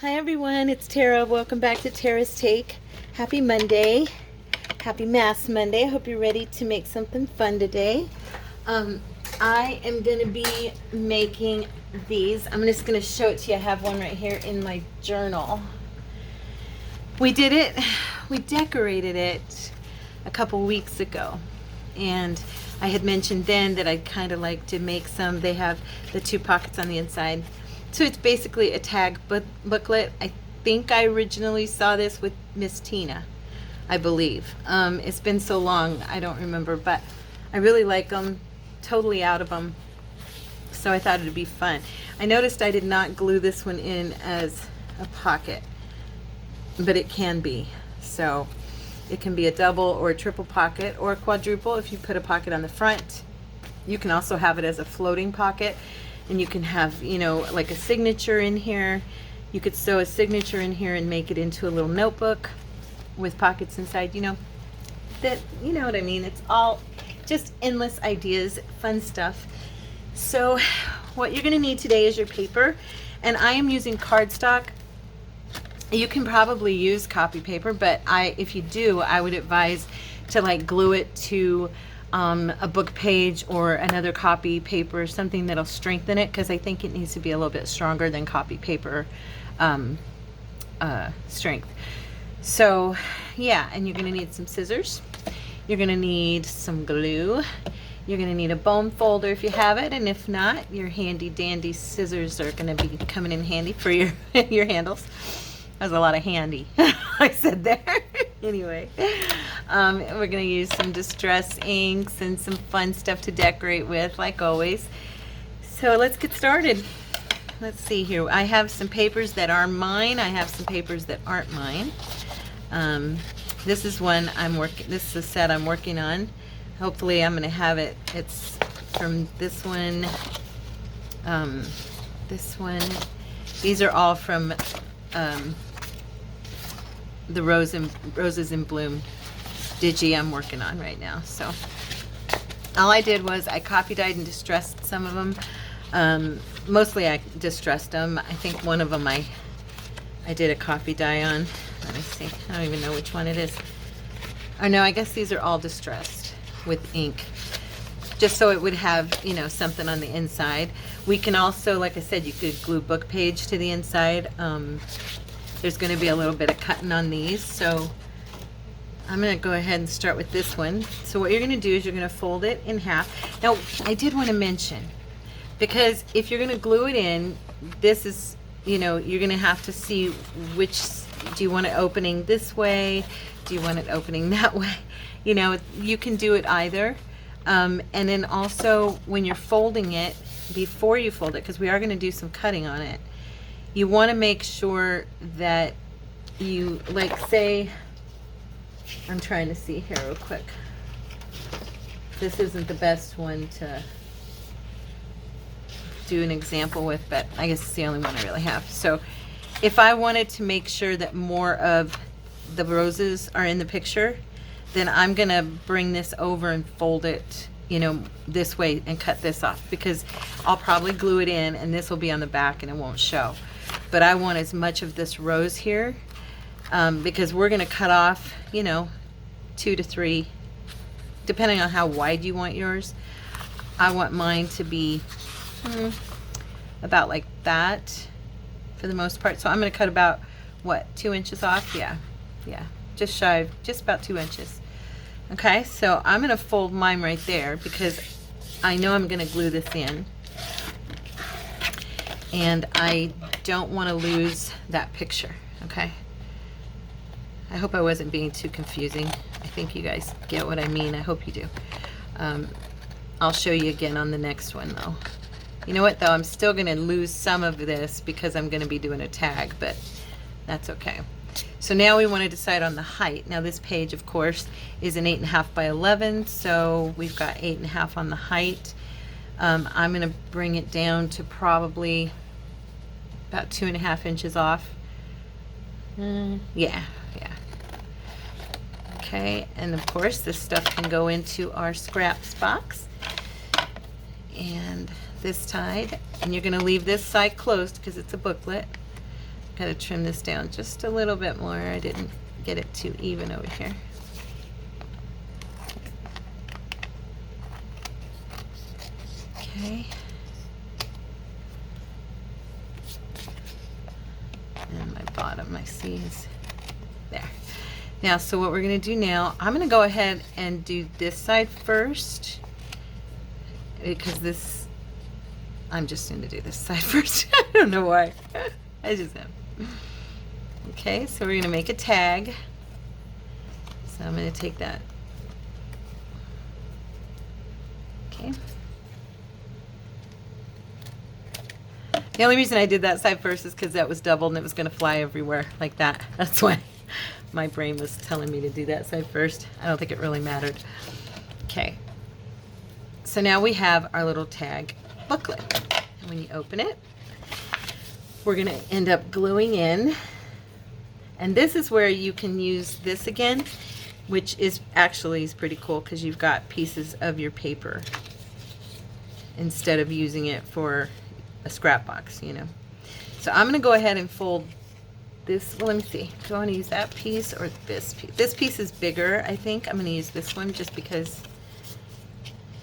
Hi everyone, it's Tara. Welcome back to Tara's Take. Happy Monday. Happy Mass Monday. I hope you're ready to make something fun today. I am going to be making these. I'm just going to show it to you. I have one right here in my journal. We decorated it a couple weeks ago. And I had mentioned then that I'd kind of like to make some. They have the two pockets on the inside. So it's basically a tag booklet. I think I originally saw this with Miss Tina, I believe. It's been so long, I don't remember, but I really like them, totally out of them. So I thought it'd be fun. I noticed I did not glue this one in as a pocket, but it can be. So it can be a double or a triple pocket or a quadruple if you put a pocket on the front. You can also have it as a floating pocket. And you can have, you know, like a signature in here. You could sew a signature in here and make it into a little notebook with pockets inside, you know what I mean. It's all just endless ideas, fun stuff. So what you're going to need today is your paper, and I am using cardstock. You can probably use copy paper, but if you do, I would advise to like glue it to a book page or another copy paper, something that'll strengthen it, because I think it needs to be a little bit stronger than copy paper strength. So yeah, and you're going to need some scissors. You're going to need some glue. You're going to need a bone folder if you have it, and if not, your handy dandy scissors are going to be coming in handy for your your handles. That was a lot of handy I said there. Anyway, we're going to use some distress inks and some fun stuff to decorate with, like always. So let's get started. Let's see here. I have some papers that are mine. I have some papers that aren't mine. This is one this is a set I'm working on. Hopefully I'm going to have it. It's from this one. This one. These are all from the Roses in Bloom digi I'm working on right now. So all I did was I copy dyed and distressed some of them. Mostly I distressed them. I think one of them I did a copy dye on. Let me see. I don't even know which one it is. Oh no, I guess these are all distressed with ink, just so it would have, you know, something on the inside. We can also, like I said, you could glue book page to the inside. There's going to be a little bit of cutting on these, so I'm going to go ahead and start with this one. So what you're going to do is you're going to fold it in half. Now, I did want to mention, because if you're going to glue it in, this is, you know, you're going to have to see which, do you want it opening this way? Do you want it opening that way? You know, you can do it either. And then also when you're folding it, before you fold it, because we are going to do some cutting on it, you want to make sure that you, like, say, I'm trying to see here real quick. This isn't the best one to do an example with, but I guess it's the only one I really have. So if I wanted to make sure that more of the roses are in the picture, then I'm going to bring this over and fold it, you know, this way and cut this off, because I'll probably glue it in and this will be on the back and it won't show. But I want as much of this rose here, because we're going to cut off, you know, 2 to 3, depending on how wide you want yours. I want mine to be about like that for the most part. So I'm going to cut about, what, 2 inches off? Yeah, just shy of, just about 2 inches. Okay, so I'm going to fold mine right there, because I know I'm going to glue this in. And I don't want to lose that picture, okay? I hope I wasn't being too confusing. I think you guys get what I mean. I hope you do. I'll show you again on the next one, though. You know what, though? I'm still going to lose some of this because I'm going to be doing a tag, but that's okay. So now we want to decide on the height. Now this page, of course, is an 8.5 by 11, so we've got 8.5 on the height. I'm going to bring it down to probably about 2.5 inches off. Yeah. Okay, and of course this stuff can go into our scraps box. And this side, and you're going to leave this side closed because it's a booklet. Gotta trim this down just a little bit more. I didn't get it too even over here. Okay. And my bottom, I see is there. Now, so what we're gonna do now, I'm gonna go ahead and do this side first, because this, I'm just gonna do this side first. I don't know why. I just am. Okay, so we're gonna make a tag. So I'm gonna take that. Okay. The only reason I did that side first is because that was doubled and it was gonna fly everywhere like that. That's why my brain was telling me to do that side first. I don't think it really mattered. Okay. So now we have our little tag booklet. And when you open it, we're gonna end up gluing in. And this is where you can use this again, which is actually is pretty cool because you've got pieces of your paper instead of using it for a scrap box, you know. So I'm gonna go ahead and fold this. Well, let me see. Do I want to use that piece or this piece? This piece is bigger, I think. I'm gonna use this one just because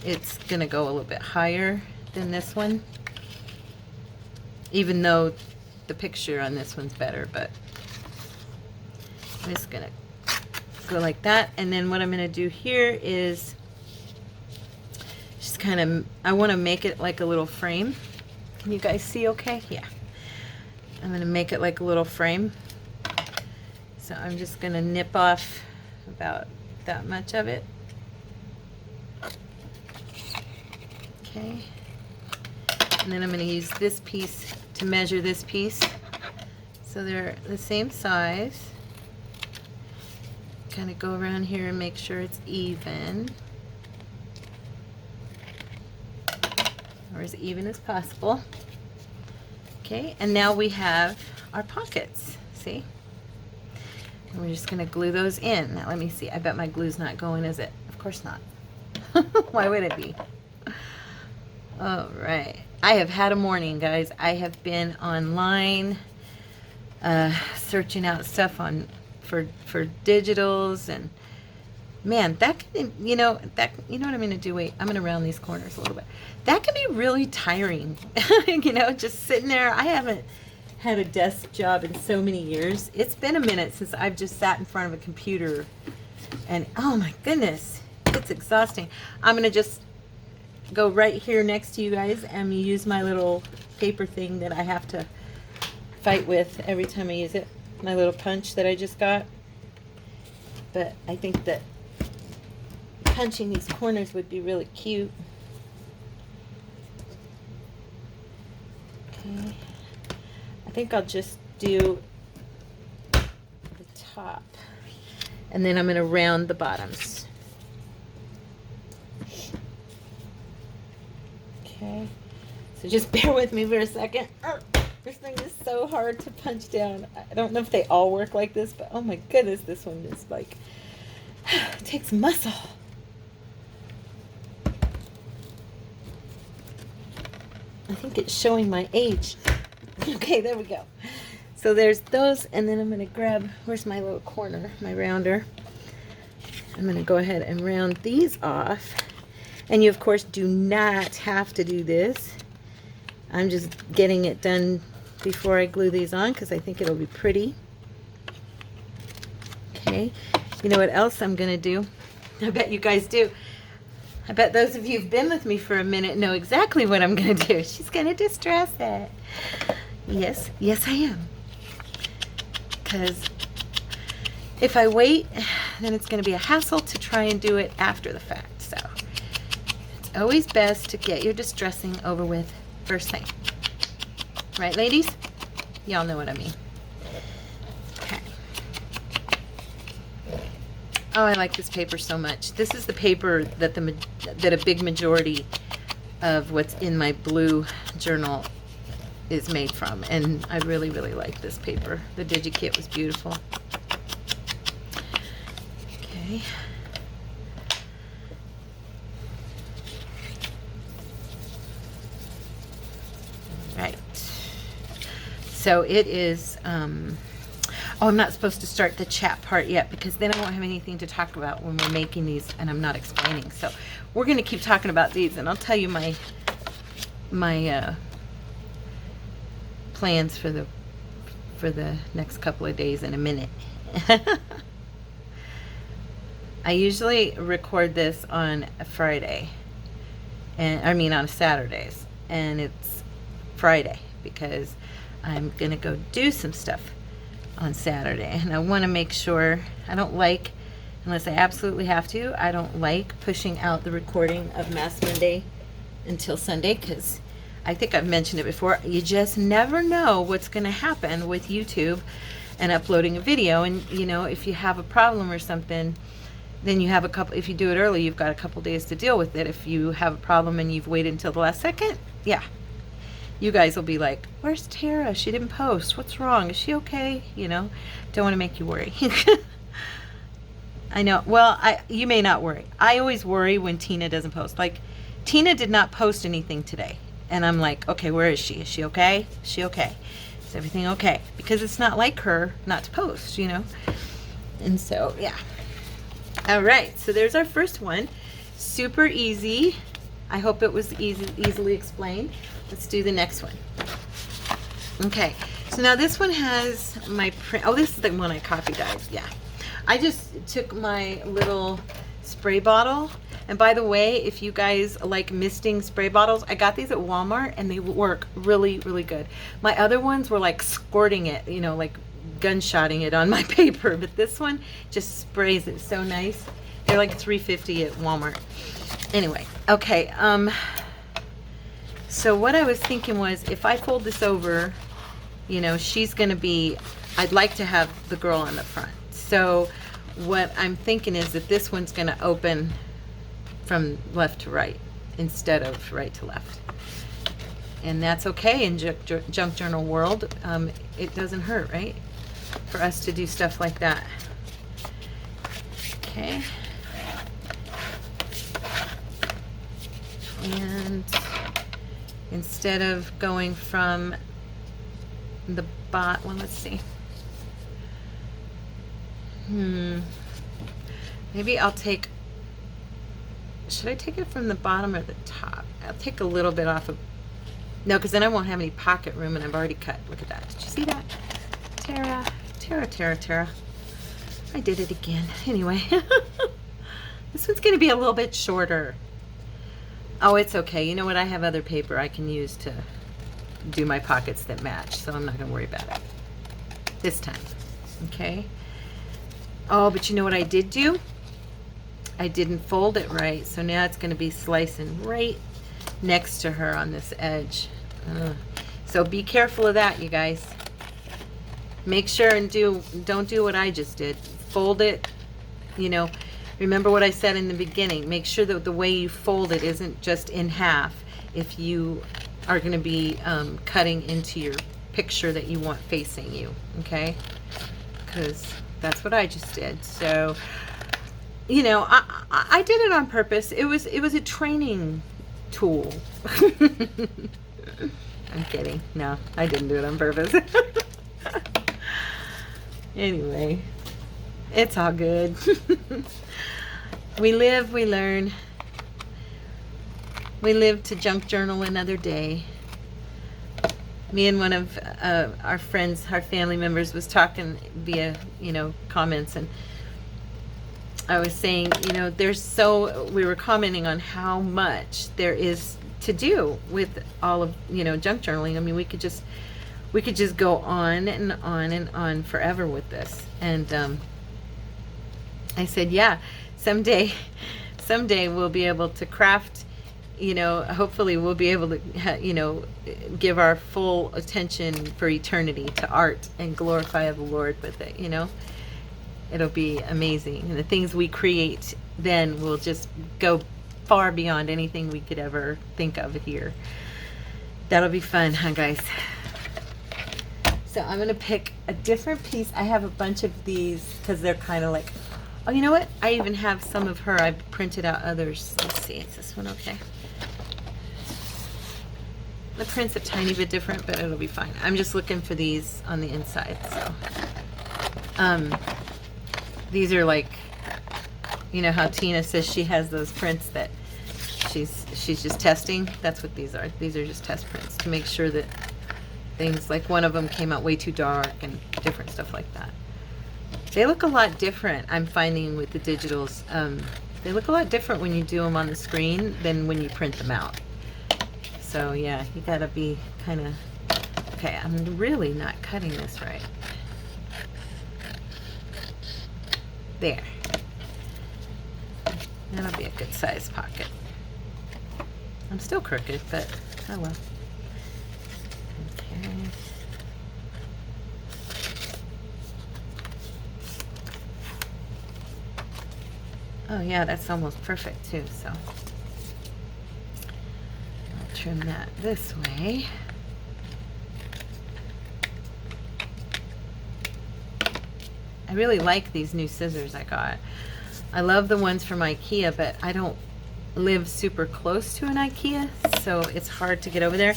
it's gonna go a little bit higher than this one, even though the picture on this one's better. But I'm just gonna go like that, and then what I'm gonna do here is just kind of, I want to make it like a little frame. Can you guys see okay? Yeah. I'm gonna make it like a little frame. So I'm just gonna nip off about that much of it. Okay. And then I'm gonna use this piece to measure this piece. So they're the same size. Kind of go around here and make sure it's even. Or as even as possible. Okay, and now we have our pockets, see? And we're just gonna glue those in. Now let me see, I bet my glue's not going, is it? Of course not. Why would it be? All right, I have had a morning, guys. I have been online searching out stuff on for digitals, and man, that can, you know what I'm gonna do? Wait, I'm gonna round these corners a little bit. That can be really tiring. You know, just sitting there. I haven't had a desk job in so many years. It's been a minute since I've just sat in front of a computer, and oh my goodness, it's exhausting. I'm gonna just go right here next to you guys and use my little paper thing that I have to fight with every time I use it. My little punch that I just got. But I think that punching these corners would be really cute. Okay. I think I'll just do the top. And then I'm going to round the bottoms. Okay. So just bear with me for a second. This thing is so hard to punch down. I don't know if they all work like this, but oh my goodness, this one is like, it takes muscle. I think it's showing my age. Okay, there we go. So there's those, and then I'm going to grab, where's my little corner, my rounder. I'm going to go ahead and round these off. And you, of course, do not have to do this. I'm just getting it done before I glue these on because I think it'll be pretty. Okay, you know what else I'm going to do? I bet you guys do. I bet those of you who've been with me for a minute know exactly what I'm going to do. She's going to distress it. Yes, yes I am. Because if I wait, then it's going to be a hassle to try and do it after the fact. So it's always best to get your distressing over with first thing. Right, ladies? Y'all know what I mean. Okay. Oh, I like this paper so much. This is the paper that that a big majority of what's in my blue journal is made from, and I really, really like this paper. The DigiKit was beautiful. Okay. Right. So it is, oh, I'm not supposed to start the chat part yet because then I won't have anything to talk about when we're making these and I'm not explaining. So we're going to keep talking about these, and I'll tell you my plans for the next couple of days in a minute. I usually record this on a Friday, and I mean on Saturdays, and it's Friday because I'm gonna go do some stuff on Saturday, and I want to make sure. I don't like, unless I absolutely have to, I don't like pushing out the recording of Mass Monday until Sunday, because I think I've mentioned it before, you just never know what's going to happen with YouTube and uploading a video. And you know, if you have a problem or something, then you have a couple, if you do it early, you've got a couple days to deal with it. If you have a problem and you've waited until the last second, yeah, you guys will be like, where's Tara? She didn't post. What's wrong? Is she okay? You know, don't want to make you worry. I know. Well, you may not worry. I always worry when Tina doesn't post. Like, Tina did not post anything today. And I'm like, okay, where is she? Is she okay? Is she okay? Is everything okay? Because it's not like her not to post, you know? And so, yeah. All right, so there's our first one. Super easy. I hope it was easily explained. Let's do the next one. Okay, so now this one has my print. Oh, this is the one I copied, guys. Yeah. I just took my little spray bottle. And by the way, if you guys like misting spray bottles, I got these at Walmart and they work really, really good. My other ones were like squirting it, you know, like gunshotting it on my paper, but this one just sprays it so nice. They're like $3.50 at Walmart. Anyway, okay, so what I was thinking was, if I fold this over, you know, she's gonna be, I'd like to have the girl on the front. So what I'm thinking is that this one's gonna open from left to right instead of right to left, and that's okay in junk journal world. It doesn't hurt, right, for us to do stuff like that. Okay, and instead of going from the bot, well, let's see, maybe I'll take, should I take it from the bottom or the top? I'll take a little bit off of, no, because then I won't have any pocket room, and I've already cut. Look at that. Did you see that? Tara, Tara, Tara, Tara. I did it again. Anyway, this one's going to be a little bit shorter. Oh, it's okay. You know what? I have other paper I can use to do my pockets that match, so I'm not going to worry about it this time. Okay? Oh, but you know what I did do? I didn't fold it right, so now it's going to be slicing right next to her on this edge. So be careful of that, you guys. Make sure and don't do what I just did. Fold it, you know, remember what I said in the beginning. Make sure that the way you fold it isn't just in half if you are going to be cutting into your picture that you want facing you, okay? Because that's what I just did. So, you know, I did it on purpose. It was a training tool. I'm kidding. No, I didn't do it on purpose. Anyway, it's all good. We live, we learn. We live to junk journal another day. Me and one of our friends, our family members, was talking via, you know, comments, and I was saying, you know, we were commenting on how much there is to do with all of, you know, junk journaling. I mean, we could just go on and on and on forever with this. And I said, yeah, someday we'll be able to craft, you know, hopefully we'll be able to, you know, give our full attention for eternity to art and glorify the Lord with it, you know. It'll be amazing. And the things we create then will just go far beyond anything we could ever think of here. That'll be fun, huh, guys? So I'm going to pick a different piece. I have a bunch of these because they're kind of like, oh, you know what? I even have some of her. I've printed out others. Let's see. Is this one okay? The print's a tiny bit different, but it'll be fine. I'm just looking for these on the inside, so. These are like, you know how Tina says she has those prints that she's just testing? That's what these are. These are just test prints to make sure that things, like one of them came out way too dark and different stuff like that. They look a lot different, I'm finding, with the digitals. They look a lot different when you do them on the screen than when you print them out. So yeah, you gotta be kind of, okay, I'm really not cutting this right. There. That'll be a good size pocket. I'm still crooked, but oh well. Okay. Oh yeah, that's almost perfect too, so I'll trim that this way. I really like these new scissors I got. I love the ones from IKEA, but I don't live super close to an IKEA, so it's hard to get over there.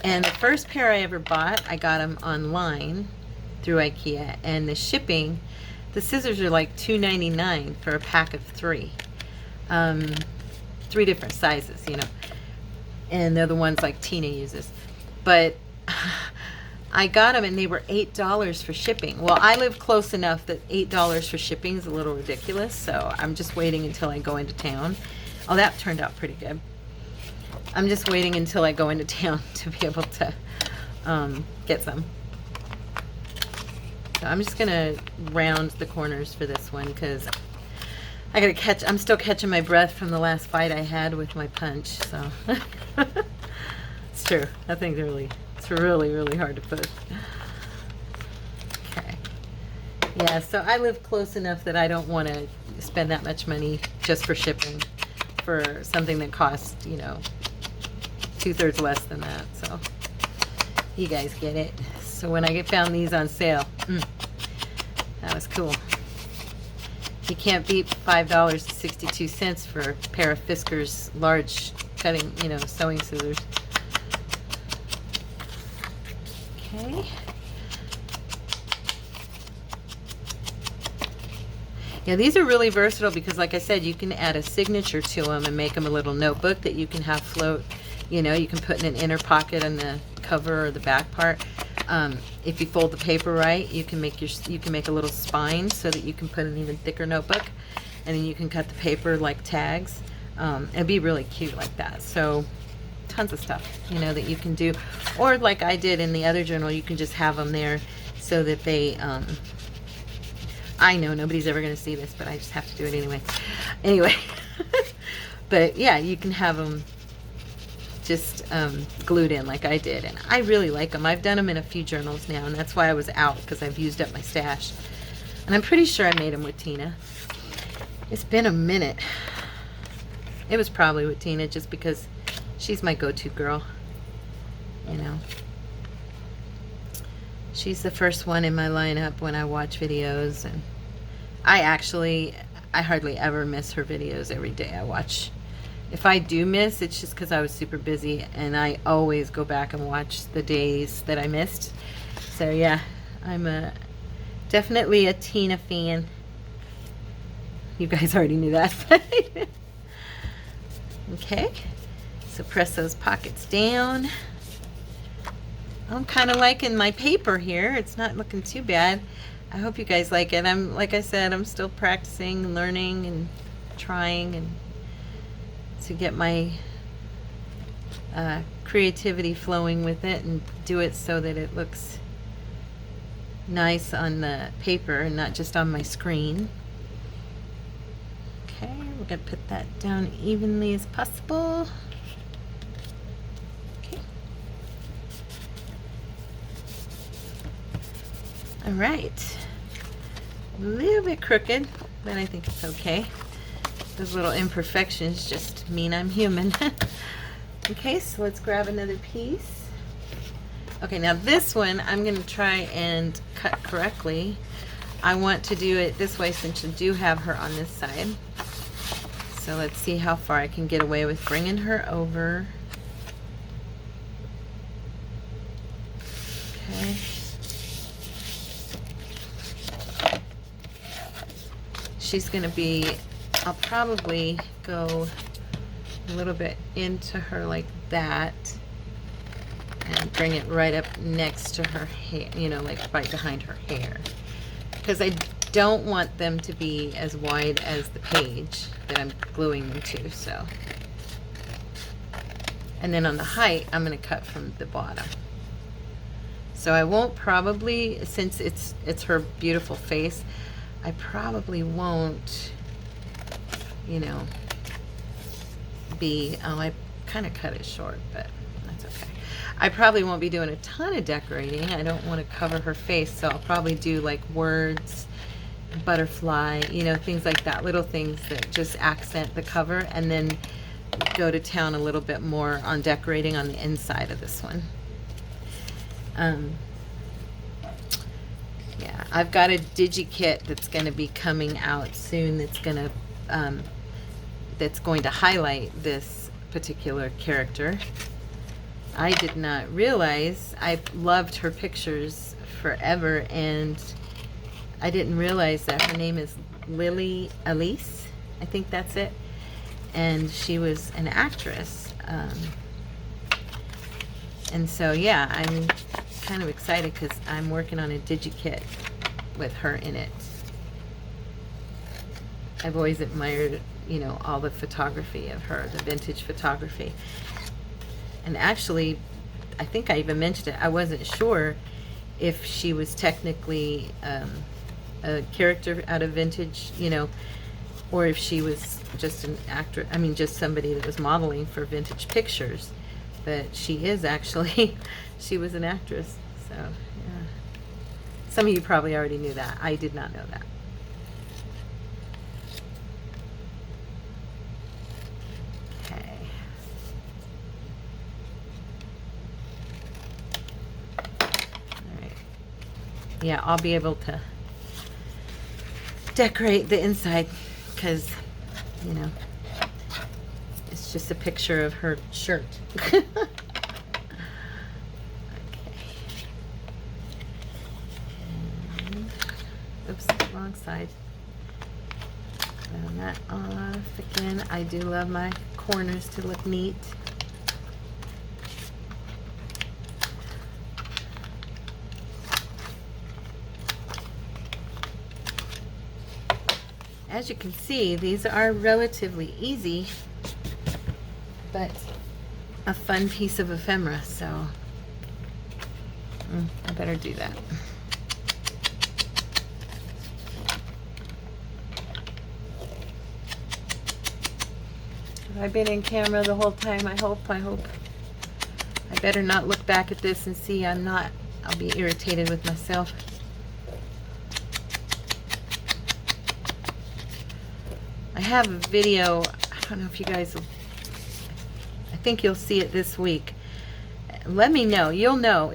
And the first pair I ever bought, I got them online through IKEA, and the shipping, the scissors are like $2.99 for a pack of 3. 3 different sizes, you know. And they're the ones like Tina uses. But I got them and they were $8 for shipping. Well, I live close enough that $8 for shipping is a little ridiculous, so I'm just waiting until I go into town. Oh, that turned out pretty good. I'm just waiting until I go into town to be able to get some. So I'm just gonna round the corners for this one because I gotta catch, I'm still catching my breath from the last fight I had with my punch, so. It's true, that thing's it's really hard to put. Okay. Yeah, so I live close enough that I don't want to spend that much money just for shipping for something that costs, you know, 2/3 less than that, so you guys get it. So when I found these on sale, that was cool. You can't beat $5.62 for a pair of Fisker's large cutting, you know, sewing scissors. Okay. Yeah, these are really versatile because, like I said, you can add a signature to them and make them a little notebook that you can have float. You know, you can put in an inner pocket on the cover or the back part. If you fold the paper right, you can make a little spine so that you can put an even thicker notebook, and then you can cut the paper like tags. It'd be really cute like that. So tons of stuff, you know, that you can do. Or like I did in the other journal, you can just have them there so that they, I know nobody's ever going to see this, but I just have to do it anyway. But yeah, you can have them just glued in like I did, and I really like them. I've done them in a few journals now, and that's why I was out, because I've used up my stash. And I'm pretty sure I made them with Tina. It's been a minute. It was probably with Tina, just because she's my go-to girl, you know. She's the first one in my lineup when I watch videos, and I hardly ever miss her videos every day I watch. If I do miss, it's just because I was super busy, and I always go back and watch the days that I missed. So yeah, I'm definitely a Tina fan. You guys already knew that. Okay, so press those pockets down. I'm kind of liking my paper here. It's not looking too bad. I hope you guys like it. Like I said, I'm still practicing and learning and trying and to get my creativity flowing with it and do it so that it looks nice on the paper and not just on my screen. Okay, we're going to put that down evenly as possible. Okay. All right. A little bit crooked, but I think it's okay. Those little imperfections just mean I'm human. Okay, so let's grab another piece. Okay, now this one I'm going to try and cut correctly. I want to do it this way since you do have her on this side. So let's see how far I can get away with bringing her over. Okay. She's going to be, I'll probably go a little bit into her like that and bring it right up next to her hair, you know, like right behind her hair. Because I don't want them to be as wide as the page that I'm gluing them to, so. And then on the height, I'm going to cut from the bottom. So I won't probably, since it's her beautiful face, I probably won't, you know, I kind of cut it short, but that's okay. I probably won't be doing a ton of decorating. I don't want to cover her face, so I'll probably do like words, butterfly, you know, things like that, little things that just accent the cover, and then go to town a little bit more on decorating on the inside of this one. Yeah, I've got a DigiKit that's going to be coming out soon that's going to highlight this particular character. I did not realize, I loved her pictures forever, and I didn't realize that her name is Lily Elise. I think that's it. And she was an actress. And so, yeah, I'm kind of excited because I'm working on a DigiKit with her in it. I've always admired, you know, all the photography of her, the vintage photography. And actually, I think I even mentioned it, I wasn't sure if she was technically a character out of vintage, you know, or if she was just an actor, I mean, just somebody that was modeling for vintage pictures. But she is actually, she was an actress. So, yeah. Some of you probably already knew that. I did not know that. Okay. All right. Yeah, I'll be able to decorate the inside because, you know, it's just a picture of her shirt. Okay. And, oops, wrong side. Round that off again. I do love my corners to look neat. As you can see, these are relatively easy, but a fun piece of ephemera, so I better do that. Have I been in camera the whole time? I hope. I better not look back at this and see I'm not. I'll be irritated with myself. I have a video, I don't know if you guys will, I think you'll see it this week. Let me know. You'll know.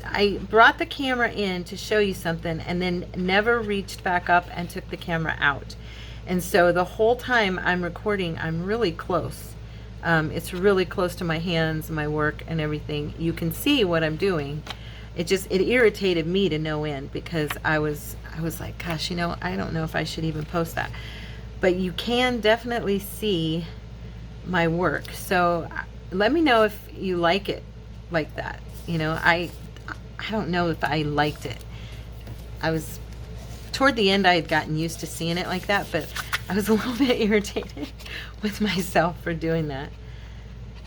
I brought the camera in to show you something and then never reached back up and took the camera out. And so the whole time I'm recording, I'm really close. It's really close to my hands, my work, and everything. You can see what I'm doing. It irritated me to no end because I was like, gosh, you know, I don't know if I should even post that. But you can definitely see my work. So let me know if you like it like that. You know, I don't know if I liked it. Toward the end I had gotten used to seeing it like that, but I was a little bit irritated with myself for doing that.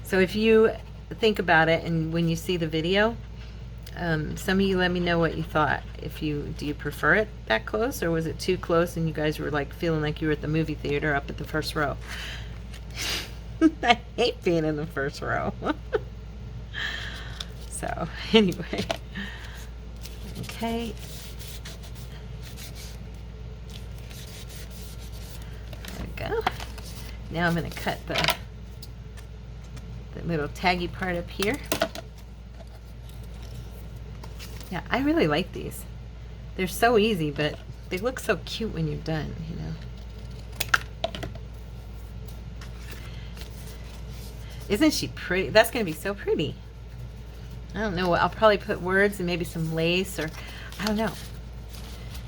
So if you think about it and when you see the video, some of you let me know what you thought. Do you prefer it that close, or was it too close and you guys were like feeling like you were at the movie theater up at the first row? I hate being in the first row. So anyway, okay. There we go. Now I'm going to cut the little taggy part up here. Yeah, I really like these. They're so easy, but they look so cute when you're done, you know. Isn't she pretty? That's going to be so pretty. I don't know. I'll probably put words and maybe some lace, or I don't know.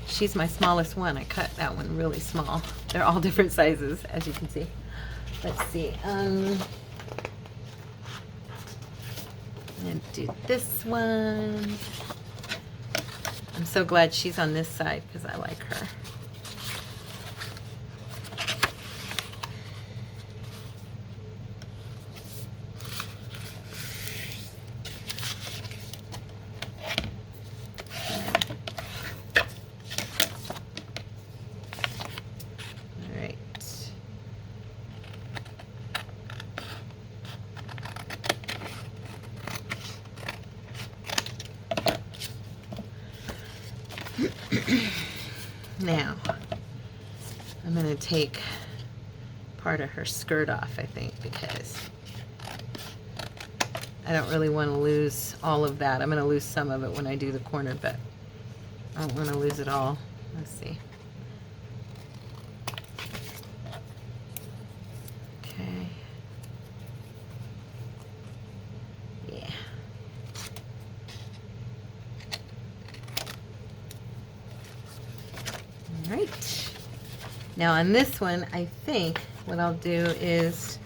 She's my smallest one. I cut that one really small. They're all different sizes, as you can see. Let's see. I'm gonna do this one. I'm so glad she's on this side because I like her. Now, I'm going to take part of her skirt off, I think, because I don't really want to lose all of that. I'm going to lose some of it when I do the corner, but I don't want to lose it all. Let's see. Okay. Yeah. All right. Now on this one, I think what I'll do is,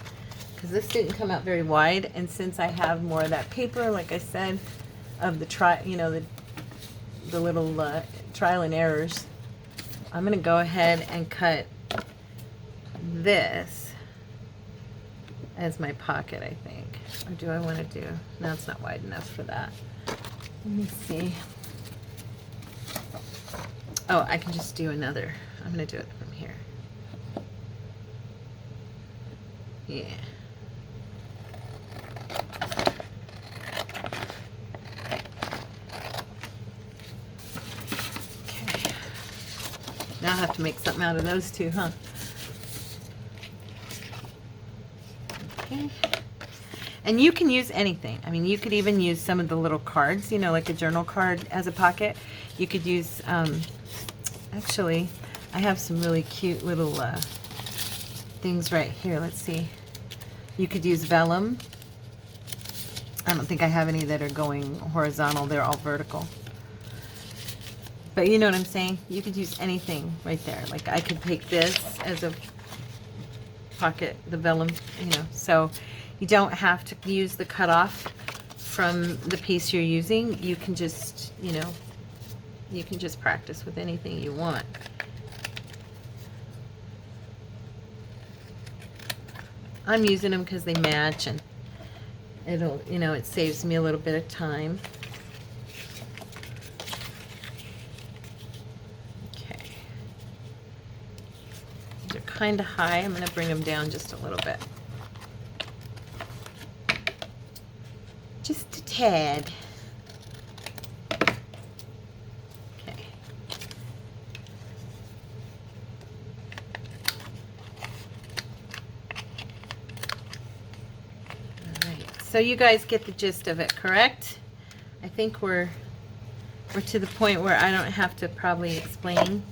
because this didn't come out very wide, and since I have more of that paper, like I said, of the the little trial and errors, I'm going to go ahead and cut this as my pocket, I think. Or do I want to do? No, it's not wide enough for that. Let me see. Oh, I can just do another. I'm going to do it from here. Yeah. Okay. Now I have to make something out of those two, huh? Okay. And you can use anything. I mean, you could even use some of the little cards, you know, like a journal card as a pocket. You could use, actually, I have some really cute little things right here. Let's see. You could use vellum. I don't think I have any that are going horizontal. They're all vertical. But you know what I'm saying? You could use anything right there. Like I could take this as a pocket, the vellum, you know. So you don't have to use the cutoff from the piece you're using. You can just, you know, you can just practice with anything you want. I'm using them because they match, and it'll, you know, it saves me a little bit of time. Okay. They're kind of high. I'm going to bring them down just a little bit. Just a tad. So you guys get the gist of it, correct? I think we're to the point where I don't have to probably explain.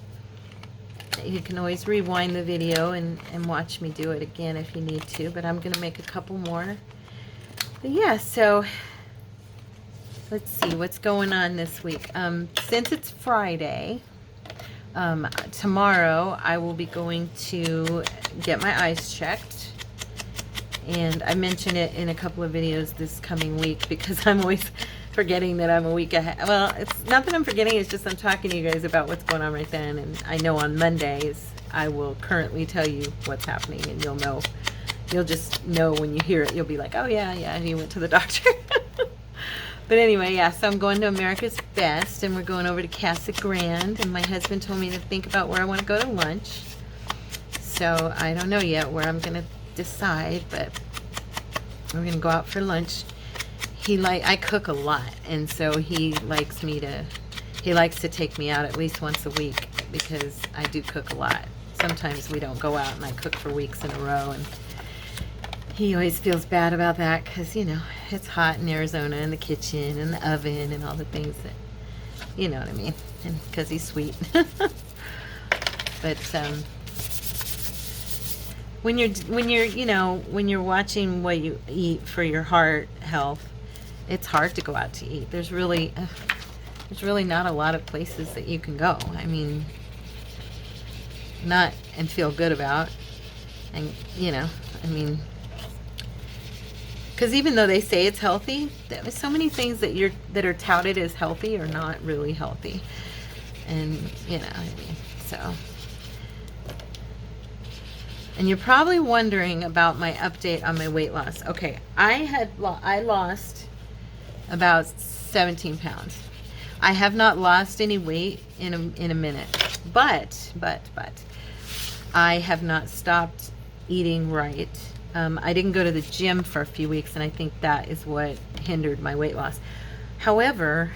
You can always rewind the video and watch me do it again if you need to, but I'm going to make a couple more. But yeah, so let's see what's going on this week. Since it's Friday, tomorrow I will be going to get my eyes checked. And I mention it in a couple of videos this coming week because I'm always forgetting that I'm a week ahead. Well, it's not that I'm forgetting, it's just I'm talking to you guys about what's going on right then. And I know on Mondays I will currently tell you what's happening, and you'll know. You'll just know when you hear it. You'll be like, oh yeah, you went to the doctor. But anyway, yeah, so I'm going to America's Best, and we're going over to Casa Grande. And my husband told me to think about where I want to go to lunch. So I don't know yet where I'm going to decide, but we're going to go out for lunch. I cook a lot, and so he likes to take me out at least once a week because I do cook a lot. Sometimes we don't go out and I cook for weeks in a row, and he always feels bad about that because, you know, it's hot in Arizona in the kitchen and the oven and all the things that, you know what I mean, and because he's sweet. But when you're watching what you eat for your heart health, it's hard to go out to eat. There's really not a lot of places that you can go. I mean, not and feel good about. And, I mean, because even though they say it's healthy, there's so many things that are touted as healthy are not really healthy. And, I mean, so. And you're probably wondering about my update on my weight loss. Okay, I lost about 17 pounds. I have not lost any weight in a minute, but I have not stopped eating right. I didn't go to the gym for a few weeks, and I think that is what hindered my weight loss. However,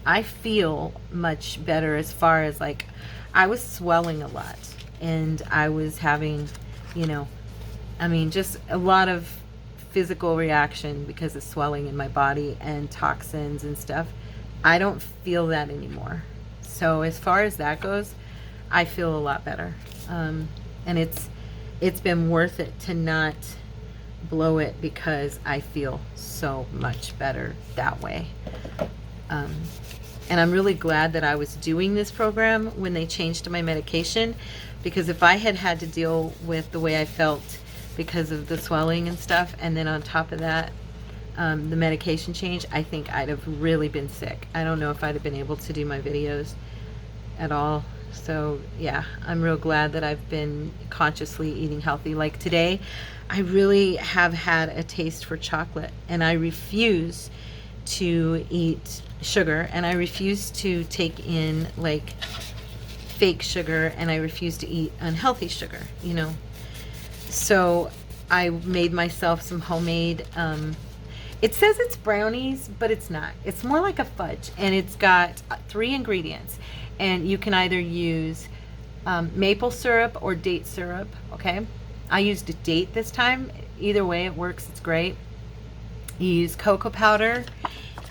I feel much better as far as, like, I was swelling a lot, and I was having, just a lot of physical reaction because of swelling in my body and toxins and stuff. I don't feel that anymore. So as far as that goes, I feel a lot better. And it's been worth it to not blow it because I feel so much better that way. And I'm really glad that I was doing this program when they changed my medication, because if I had to deal with the way I felt because of the swelling and stuff, and then on top of that, the medication change, I think I'd have really been sick. I don't know if I'd have been able to do my videos at all. So yeah, I'm real glad that I've been consciously eating healthy. Like today, I really have had a taste for chocolate, and I refuse to eat sugar, and I refuse to take in like fake sugar, and I refuse to eat unhealthy sugar, So I made myself some homemade, it says it's brownies, but it's not. It's more like a fudge, and it's got 3 ingredients. And you can either use maple syrup or date syrup, okay? I used a date this time. Either way, it works. It's great. You use cocoa powder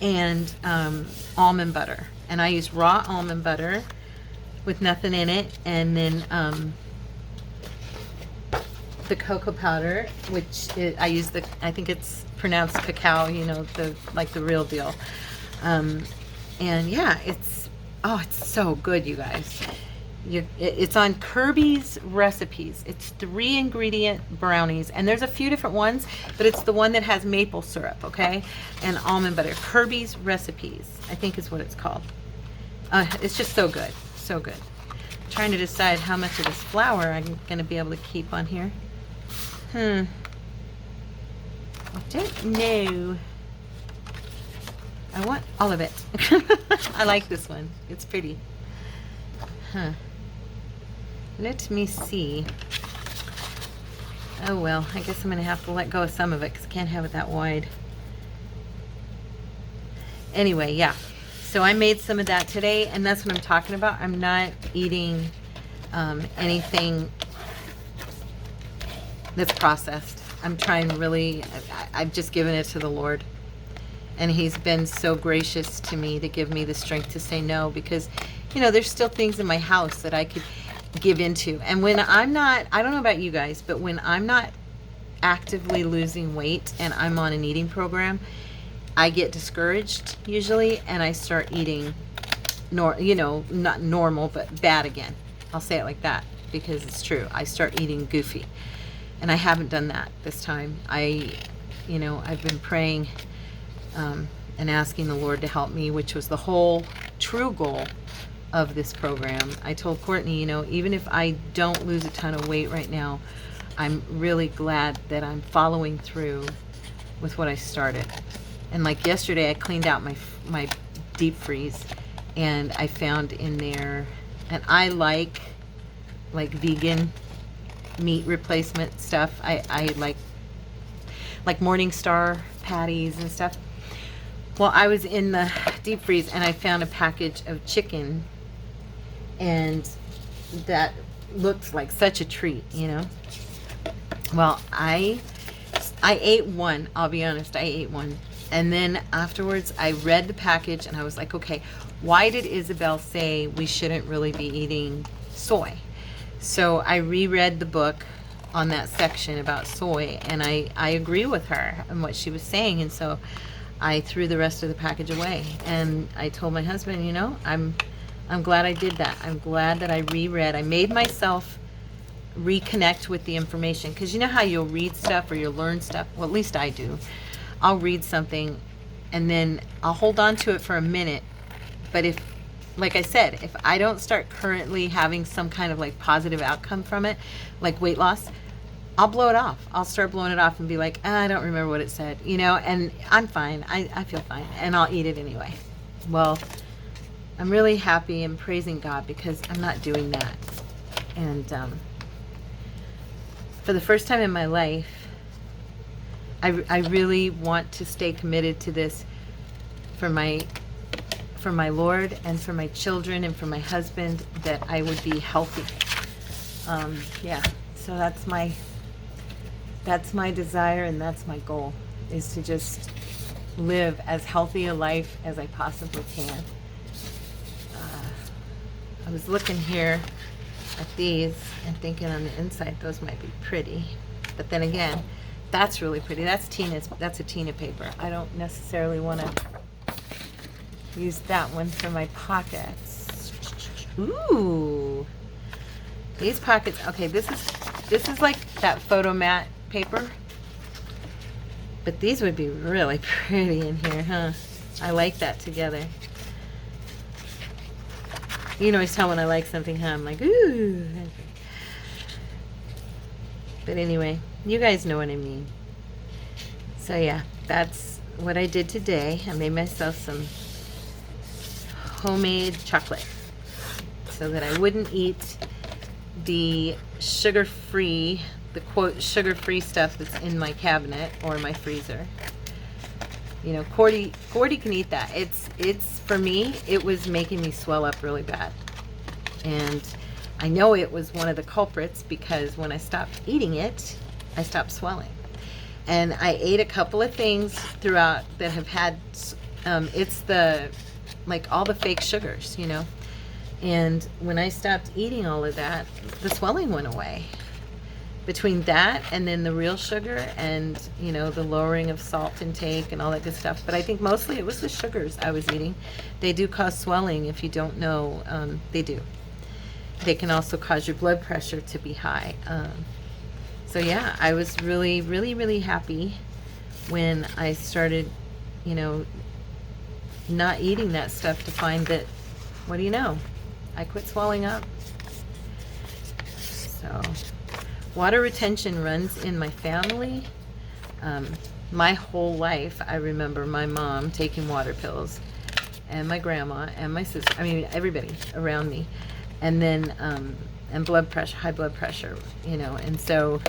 and almond butter. And I use raw almond butter with nothing in it. And then the cocoa powder, which I use I think it's pronounced cacao, the real deal. And yeah, it's so good, you guys. It's on Kirby's Recipes. It's 3 ingredient brownies, and there's a few different ones, but it's the one that has maple syrup, okay, and almond butter. Kirby's Recipes, I think is what it's called. It's just so good, so good. I'm trying to decide how much of this flour I'm going to be able to keep on here. I don't know. I want all of it. I like this one. It's pretty. Let me see. Oh well, I guess I'm going to have to let go of some of it because I can't have it that wide. Anyway, yeah. So I made some of that today, and that's what I'm talking about. I'm not eating anything that's processed. I'm trying really, I've just given it to the Lord. And He's been so gracious to me to give me the strength to say no, because, there's still things in my house that I could give into. And when I'm not, I don't know about you guys, but when I'm not actively losing weight and I'm on an eating program, I get discouraged usually, and I start eating, not normal, but bad again. I'll say it like that because it's true. I start eating goofy. And I haven't done that this time. I've been praying and asking the Lord to help me, which was the whole true goal of this program. I told Courtney, even if I don't lose a ton of weight right now, I'm really glad that I'm following through with what I started. And like yesterday, I cleaned out my deep freeze, and I found in there, and I like vegan meat replacement stuff. I like Morningstar patties and stuff. Well, I was in the deep freeze and I found a package of chicken, and that looked like such a treat, Well, I ate one, I'll be honest, I ate one. And then afterwards I read the package and I was like, okay, why did Isabel say we shouldn't really be eating soy? So I reread the book on that section about soy, and I agree with her and what she was saying. And so I threw the rest of the package away. And I told my husband, you know, I'm glad I did that. I'm glad that I reread. I made myself reconnect with the information, because you know how you'll read stuff or you'll learn stuff. Well, at least I do. I'll read something and then I'll hold on to it for a minute. But if, like I said, if I don't start currently having some kind of like positive outcome from it, like weight loss, I'll blow it off. I'll start blowing it off and be like, I don't remember what it said, you know, and I'm fine. I feel fine, and I'll eat it anyway. Well, I'm really happy and praising God because I'm not doing that. And for the first time in my life, I really want to stay committed to this for my Lord and for my children and for my husband, that I would be healthy. Yeah, so that's my desire, and that's my goal, is to just live as healthy a life as I possibly can. I was looking here at these and thinking on the inside those might be pretty, but then again, that's really pretty. That's a Tina paper. I don't necessarily want to use that one for my pockets. Ooh, these pockets. Okay, this is like that photo mat paper, but these would be really pretty in here, huh? I like that together. You can always tell when I like something, huh? I'm like, ooh. But anyway, you guys know what I mean. So yeah, that's what I did today. I made myself some homemade chocolate so that I wouldn't eat the sugar-free, the quote sugar-free stuff that's in my cabinet or my freezer. You know, Cordy can eat that. It's for me, it was making me swell up really bad. And I know it was one of the culprits, because when I stopped eating it, I stopped swelling. And I ate a couple of things throughout that have had, it's the, like all the fake sugars, you know. And when I stopped eating all of that, the swelling went away. Between that and then the real sugar and, you know, the lowering of salt intake and all that good stuff. But I think mostly it was the sugars I was eating. They do cause swelling, if you don't know. They do. They can also cause your blood pressure to be high. So yeah, I was really, really, really happy when I started, you know, not eating that stuff, to find that, what do you know, I quit swelling up. So water retention runs in my family. My whole life, I remember my mom taking water pills, and my grandma and my sister, I mean everybody around me, and then and blood pressure, high blood pressure, you know. And so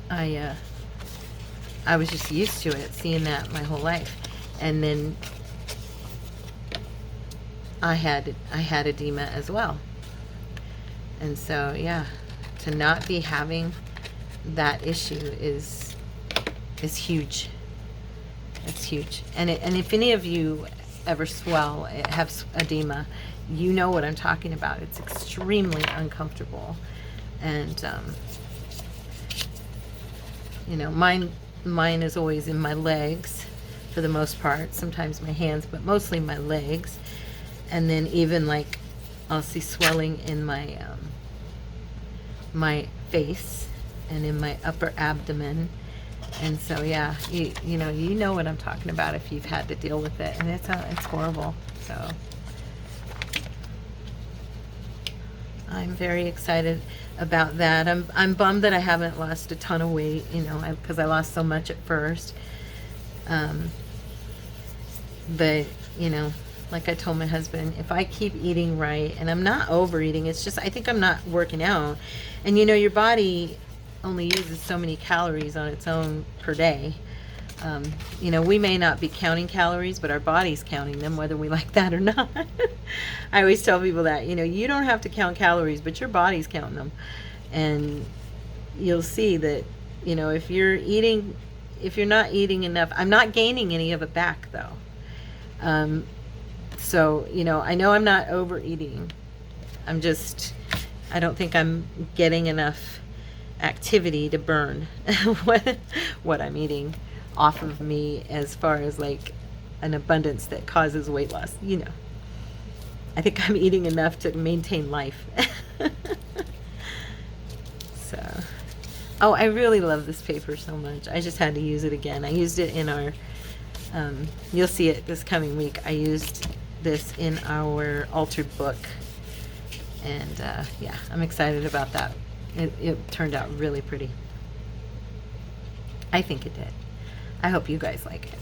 I was just used to it, seeing that my whole life. And then I had edema as well. And so yeah, to not be having that issue is huge. It's huge. And if any of you ever swell, have edema, you know what I'm talking about. It's extremely uncomfortable. And you know, mine is always in my legs for the most part, sometimes my hands, but mostly my legs. And then even like I'll see swelling in my my face and in my upper abdomen. And so yeah, you know what I'm talking about if you've had to deal with it, and it's horrible. So I'm very excited about that. I'm bummed that I haven't lost a ton of weight, you know, because I lost so much at first. But you know, like I told my husband, if I keep eating right, and I'm not overeating, it's just I think I'm not working out. And you know, your body only uses so many calories on its own per day. You know, we may not be counting calories, but our body's counting them, whether we like that or not. I always tell people that, you know, you don't have to count calories, but your body's counting them. And you'll see that, you know, if you're not eating enough, I'm not gaining any of it back though. So, you know I'm not overeating. I don't think I'm getting enough activity to burn what I'm eating. off of me as far as like an abundance that causes weight loss. You know, I think I'm eating enough to maintain life. So, oh, I really love this paper so much. I just had to use it again. I used it in our, you'll see it this coming week. I used this in our altered book. And yeah, I'm excited about that. It turned out really pretty. I think it did. I hope you guys like it.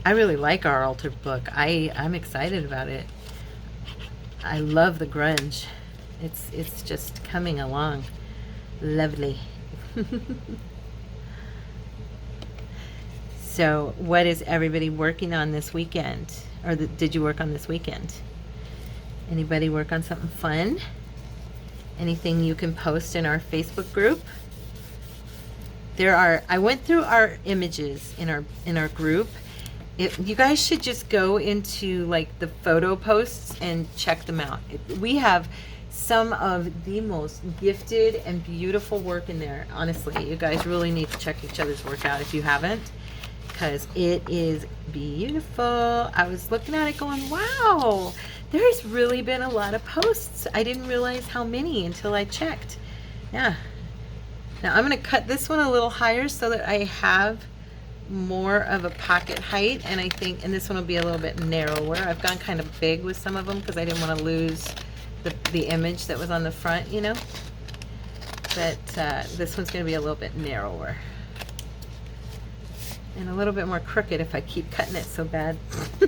I really like our altered book. I'm excited about it. I love the grunge. It's just coming along. Lovely. So, what is everybody working on this weekend? Or did you work on this weekend? Anybody work on something fun? Anything you can post in our Facebook group? I went through our images in our group. You guys should just go into like the photo posts and check them out. We have some of the most gifted and beautiful work in there. Honestly, you guys really need to check each other's work out if you haven't, because it is beautiful. I was looking at it going, wow, there's really been a lot of posts. I didn't realize how many until I checked. Yeah. Now I'm going to cut this one a little higher so that I have more of a pocket height, and this one will be a little bit narrower. I've gone kind of big with some of them because I didn't want to lose the image that was on the front, you know. But this one's going to be a little bit narrower and a little bit more crooked if I keep cutting it so bad. I'll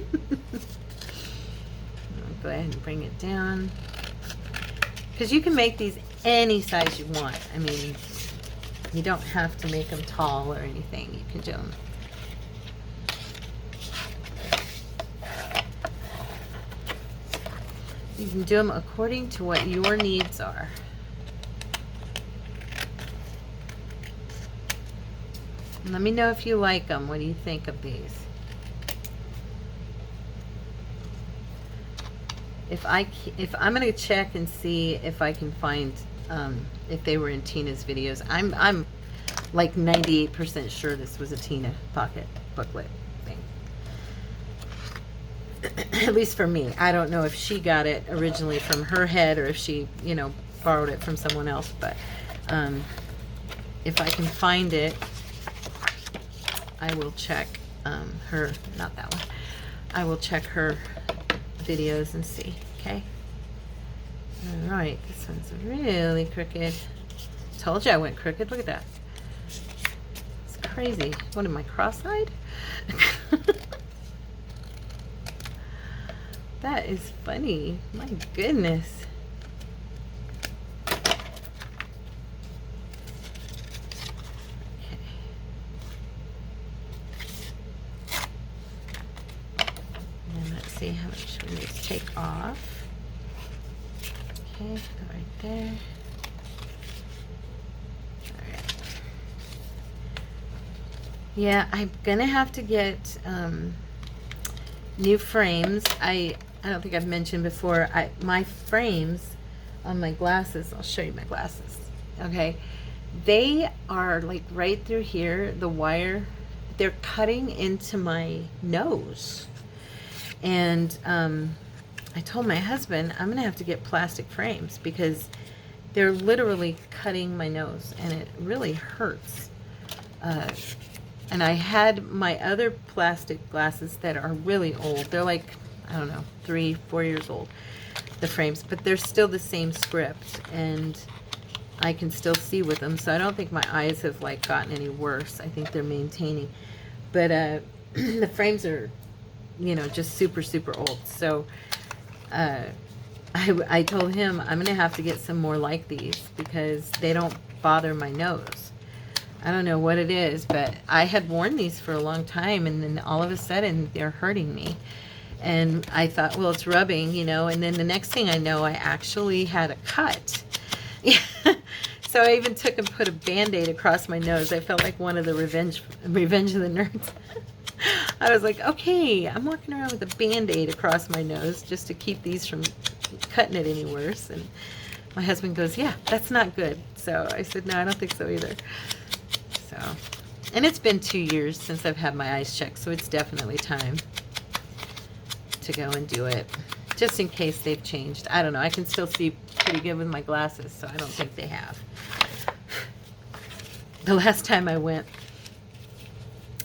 go ahead and bring it down, because you can make these any size you want. I mean, you don't have to make them tall or anything. You can do them. You can do them according to what your needs are. And let me know if you like them. What do you think of these? If I'm going to check and see if I can find if they were in Tina's videos. I'm like 98% sure this was a Tina pocket booklet thing. At least for me. I don't know if she got it originally from her head or if she, you know, borrowed it from someone else. But if I can find it, I will check her, not that one. I will check her videos and see, okay? All right, this one's really crooked. Told you I went crooked. Look at that. It's crazy. What am I, cross-eyed? That is funny. My goodness. Okay. And let's see how much we need to take off. Okay, go right there. All right. Yeah, I'm gonna have to get new frames. I don't think I've mentioned before, my frames on my glasses, I'll show you my glasses, okay? They are like right through here, the wire, they're cutting into my nose. And I told my husband I'm gonna have to get plastic frames because they're literally cutting my nose and it really hurts. And I had my other plastic glasses that are really old. They're like, I don't know, 3-4 years old, the frames, but they're still the same script and I can still see with them. So I don't think my eyes have like gotten any worse. I think they're maintaining. But the frames are, you know, just super, super old. So I told him I'm gonna have to get some more like these because they don't bother my nose. I don't know what it is, but I had worn these for a long time and then all of a sudden they're hurting me. And I thought, well, it's rubbing, you know, and then the next thing I know, I actually had a cut. So I even took and put a Band-Aid across my nose. I felt like one of the Revenge of the Nerds. I was like, okay, I'm walking around with a Band-Aid across my nose just to keep these from cutting it any worse. And my husband goes, yeah, that's not good. So I said, no, I don't think so either. So And it's been 2 years since I've had my eyes checked, so it's definitely time to go and do it. Just in case they've changed. I don't know. I can still see pretty good with my glasses, so I don't think they have. The last time I went,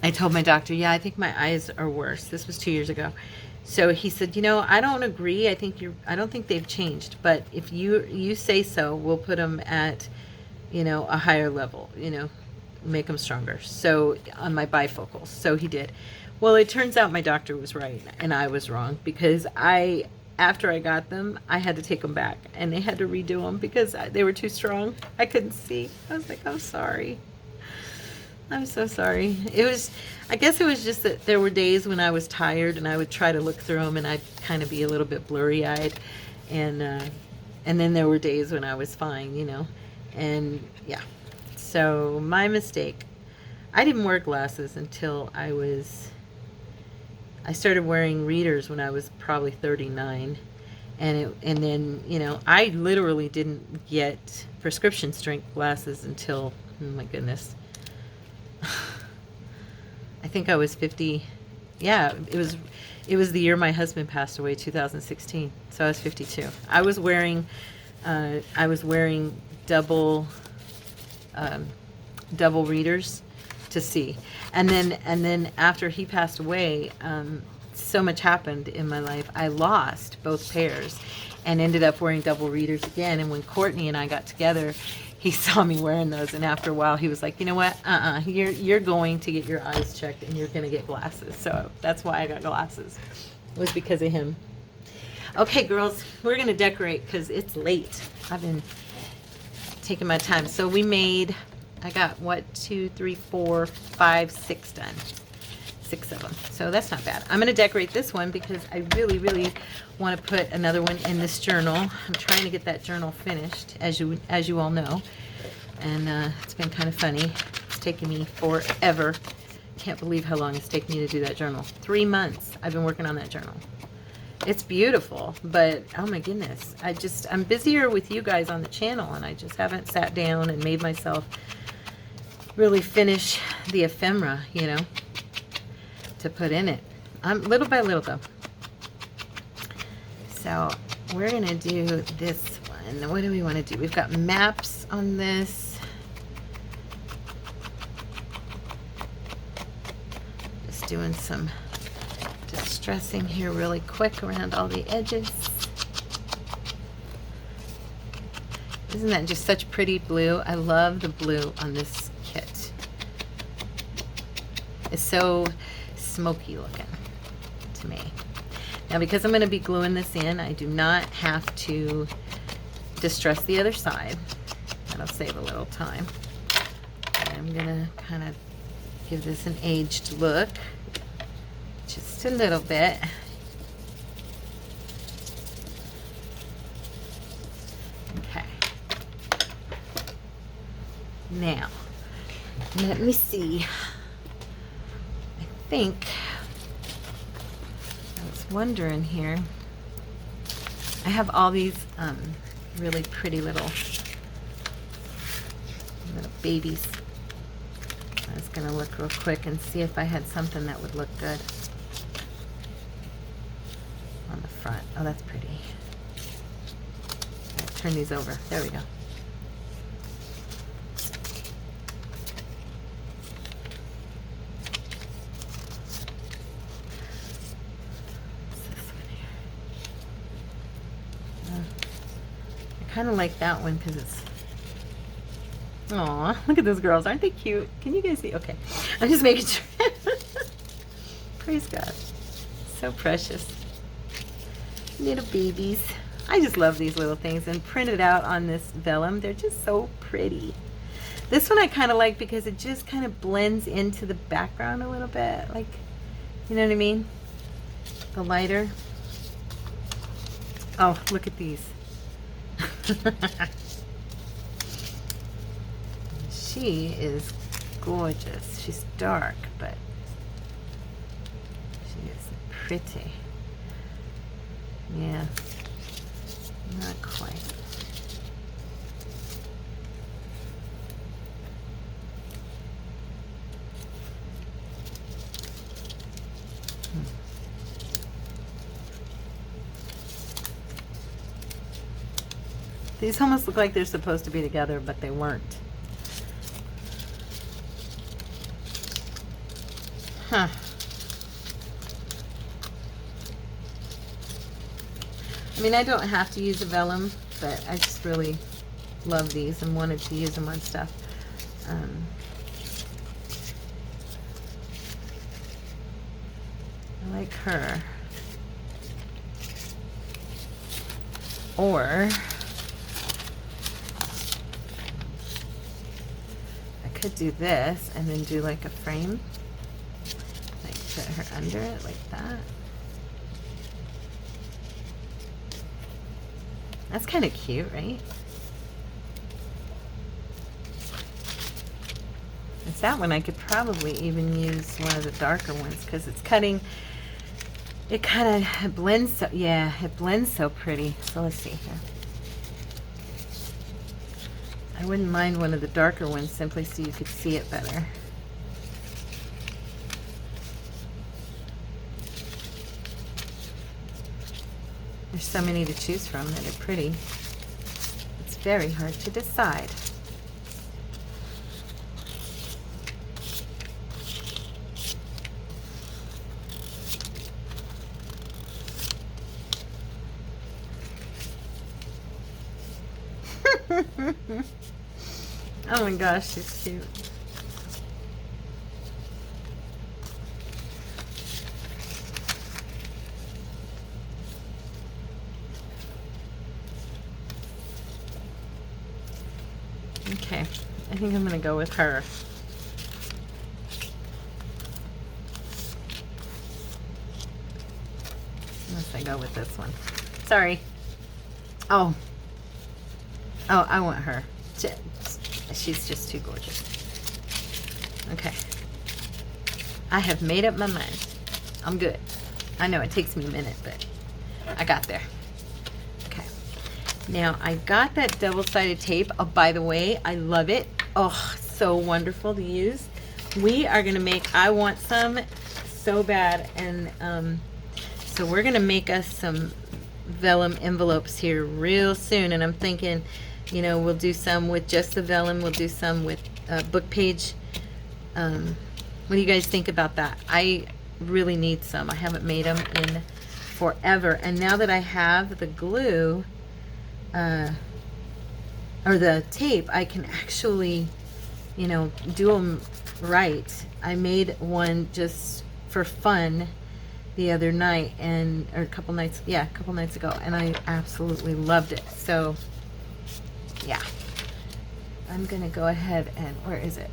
I told my doctor, yeah, I think my eyes are worse. This was 2 years ago. So he said, you know, I don't agree. I don't think they've changed. But if you say so, we'll put them at, you know, a higher level, you know, make them stronger. So on my bifocals. So he did. Well, it turns out my doctor was right and I was wrong, because after I got them, I had to take them back and they had to redo them because they were too strong. I couldn't see. I was like, I'm sorry. I'm so sorry. I guess it was just that there were days when I was tired and I would try to look through them and I'd kind of be a little bit blurry-eyed. And then there were days when I was fine, you know. And yeah, so my mistake. I didn't wear glasses until I started wearing readers when I was probably 39. And then, you know, I literally didn't get prescription strength glasses until, oh my goodness, I think I was 50. Yeah, it was the year my husband passed away, 2016. So I was 52. I was wearing double readers to see. And then after he passed away, so much happened in my life. I lost both pairs and ended up wearing double readers again. And when Courtney and I got together, he saw me wearing those, and after a while he was like, you know what, you're going to get your eyes checked and you're going to get glasses. So that's why I got glasses, was because of him. Okay, girls, we're going to decorate because it's late. I've been taking my time. So I got 2, 3, 4, 5, 6 done. 6 of them. So that's not bad. I'm going to decorate this one because I really, really want to put another one in this journal. I'm trying to get that journal finished, as you all know. And it's been kind of funny. It's taken me forever. Can't believe how long it's taken me to do that journal. 3 months I've been working on that journal. It's beautiful, but oh my goodness. I'm busier with you guys on the channel, and I just haven't sat down and made myself really finish the ephemera, you know, to put in it. Little by little though. So we're gonna do this one. What do we want to do? We've got maps on this. Just doing some distressing here really quick around all the edges. Isn't that just such pretty blue? I love the blue on this kit. It's so smoky looking to me. Now, because I'm going to be gluing this in, I do not have to distress the other side. That'll save a little time. And I'm going to kind of give this an aged look, just a little bit. Okay. Now, let me see. I think I was wondering here. I have all these really pretty little babies. I was going to look real quick and see if I had something that would look good on the front. Oh, that's pretty. I'll turn these over. There we go. I kind of like that one because it's... Aw, look at those girls. Aren't they cute? Can you guys see? Okay. I'm just making sure. Praise God. So precious. Little babies. I just love these little things. And printed out on this vellum, they're just so pretty. This one I kind of like because it just kind of blends into the background a little bit. Like, you know what I mean? The lighter. Oh, look at these. She is gorgeous. She's dark, but she is pretty. Yeah, not quite. These almost look like they're supposed to be together, but they weren't. Huh. I mean, I don't have to use a vellum, but I just really love these and wanted to use them on stuff. I like her. Or I could do this and then do like a frame. Like put her under it like that. That's kind of cute, right? It's that one. I could probably even use one of the darker ones because it's cutting. It kind of blends so, yeah, it blends so pretty. So let's see here. I wouldn't mind one of the darker ones simply so you could see it better. There's so many to choose from that are pretty. It's very hard to decide. Oh my gosh, she's cute. Okay, I think I'm gonna go with her. Unless I go with this one. Sorry. Oh, I want her. She's just too gorgeous. Okay. I have made up my mind. I'm good. I know it takes me a minute, but I got there. Okay. Now, I got that double-sided tape. Oh, by the way, I love it. Oh, so wonderful to use. We are going to make, I want some so bad, and so we're going to make us some vellum envelopes here real soon, and I'm thinking, you know, we'll do some with just the vellum. We'll do some with book page. What do you guys think about that? I really need some. I haven't made them in forever. And now that I have the glue, or the tape, I can actually, you know, do them right. I made one just for fun the other night, or a couple nights ago, and I absolutely loved it. So yeah, I'm gonna go ahead and, where is it?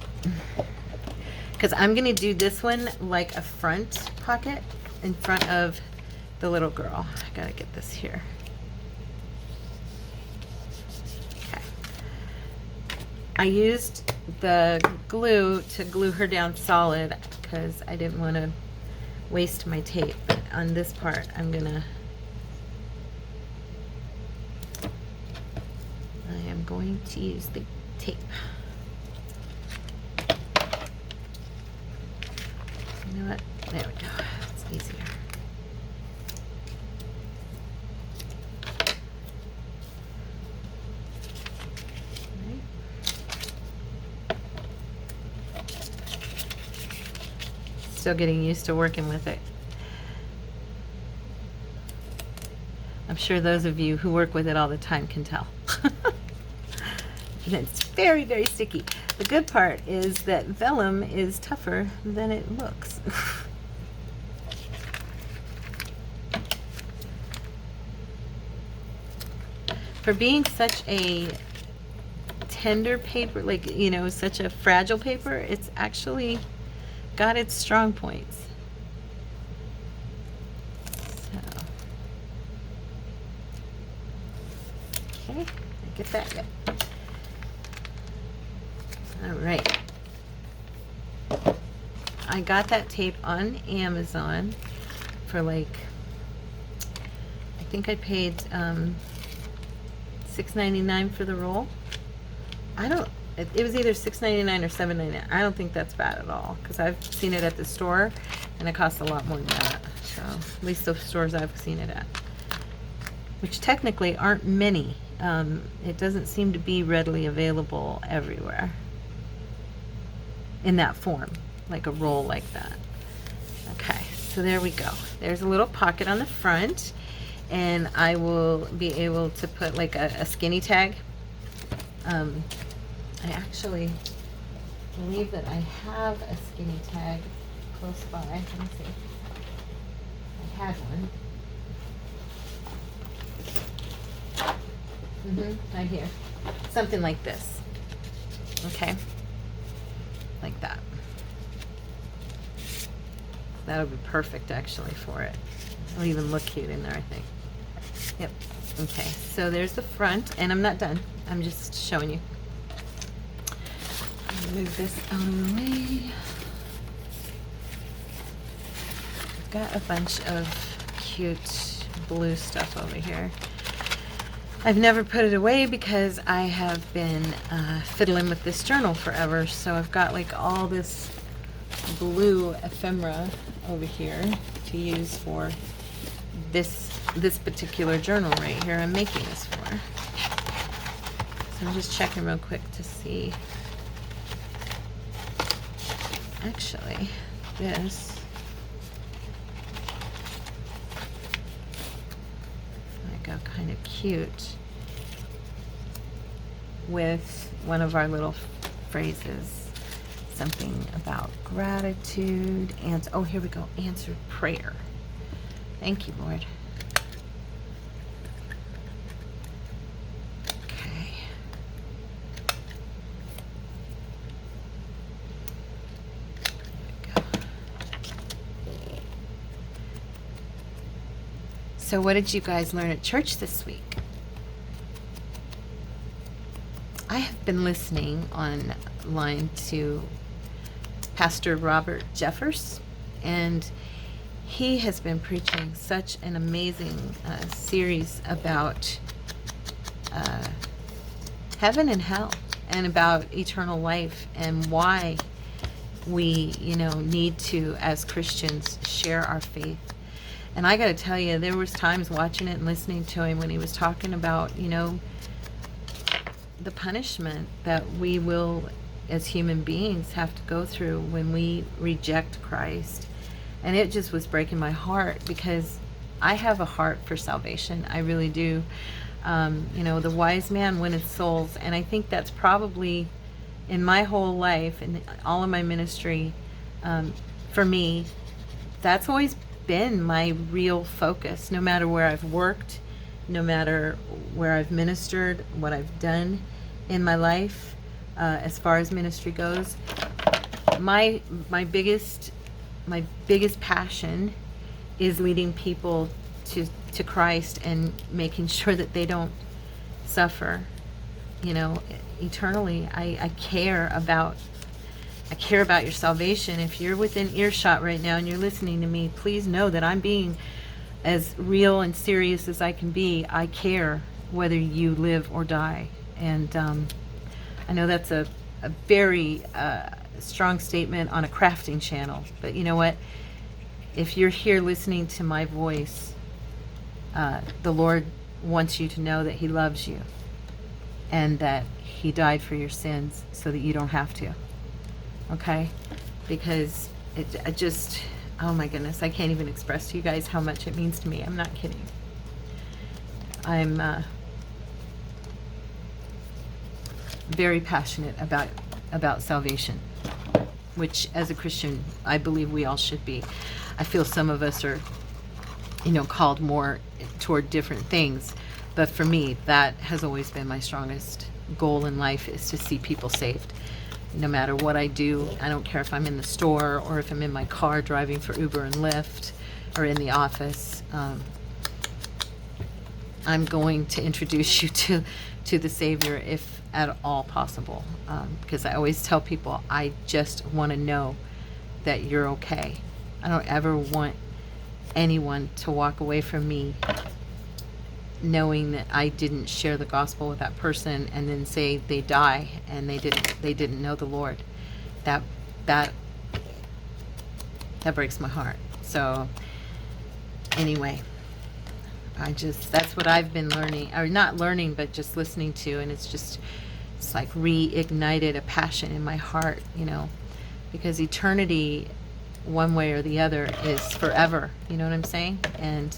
Because I'm gonna do this one like a front pocket in front of the little girl. I gotta get this here. Okay. I used the glue to glue her down solid because I didn't want to waste my tape. But on this part, I'm gonna, I am going to use the tape. You know what? There we go. It's easier. Right. Still getting used to working with it. I'm sure those of you who work with it all the time can tell. And it's very, very sticky. The good part is that vellum is tougher than it looks. For being such a tender paper, like, you know, such a fragile paper, it's actually got its strong points. So, okay, I get that yet. All right. I got that tape on Amazon for like, I think I paid $6.99 for the roll. It was either $6.99 or $7.99. I don't think that's bad at all because I've seen it at the store and it costs a lot more than that. So at least the stores I've seen it at, which technically aren't many. it doesn't seem to be readily available everywhere in that form, like a roll like that. Okay, so there we go. There's a little pocket on the front, and I will be able to put like a skinny tag. I actually believe that I have a skinny tag close by. Let me see. I had one. Right here. Something like this. Okay. Like that. That'll be perfect actually for it. It'll even look cute in there, I think. Yep. Okay, so there's the front, and I'm not done. I'm just showing you. Move this out of the way. I've got a bunch of cute blue stuff over here. I've never put it away because I have been fiddling with this journal forever. So I've got like all this blue ephemera over here to use for this particular journal right here I'm making this for. So I'm just checking real quick to see. Actually, this might go kind of cute with one of our little phrases. Something about gratitude and oh, here we go. Answered prayer. Thank you, Lord. Okay. There we go. So what did you guys learn at church this week? I have been listening online to Pastor Robert Jeffers, and he has been preaching such an amazing series about heaven and hell, and about eternal life, and why we, need to, as Christians, share our faith. And I got to tell you, there was times watching it and listening to him when he was talking about, the punishment that we will, as human beings, have to go through when we reject Christ. And it just was breaking my heart, because I have a heart for salvation. I really do. The wise man winneth souls. And I think that's probably, in my whole life and all of my ministry, for me, that's always been my real focus. No matter where I've worked, no matter where I've ministered, what I've done in my life, as far as ministry goes, my biggest passion is leading people to Christ and making sure that they don't suffer, eternally. I care about your salvation. If you're within earshot right now and you're listening to me, please know that I'm being as real and serious as I can be. I care whether you live or die. And I know that's a very strong statement on a crafting channel, but you know what? If you're here listening to my voice, the Lord wants you to know that He loves you and that He died for your sins so that you don't have to. Okay? Because I just, oh my goodness, I can't even express to you guys how much it means to me. I'm not kidding. I'm very passionate about salvation, which as a Christian, I believe we all should be. I feel some of us are, called more toward different things. But for me, that has always been my strongest goal in life, is to see people saved. No matter what I do, I don't care if I'm in the store or if I'm in my car driving for Uber and Lyft or in the office. I'm going to introduce you to the Savior if at all possible. Because I always tell people, I just want to know that you're okay. I don't ever want anyone to walk away from me knowing that I didn't share the gospel with that person and then say they die and they didn't know the Lord. That breaks my heart. So anyway, That's what I've been learning, or not learning, but just listening to, and it's like reignited a passion in my heart, because eternity, one way or the other, is forever. You know what I'm saying? And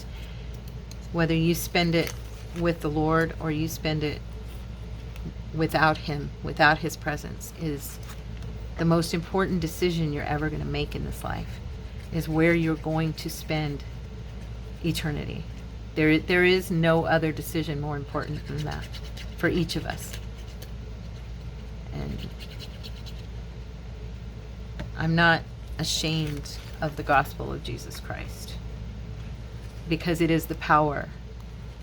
whether you spend it with the Lord or you spend it without Him, without His presence, is the most important decision you're ever going to make in this life, is where you're going to spend eternity. There is no other decision more important than that for each of us. And I'm not ashamed of the gospel of Jesus Christ, because it is the power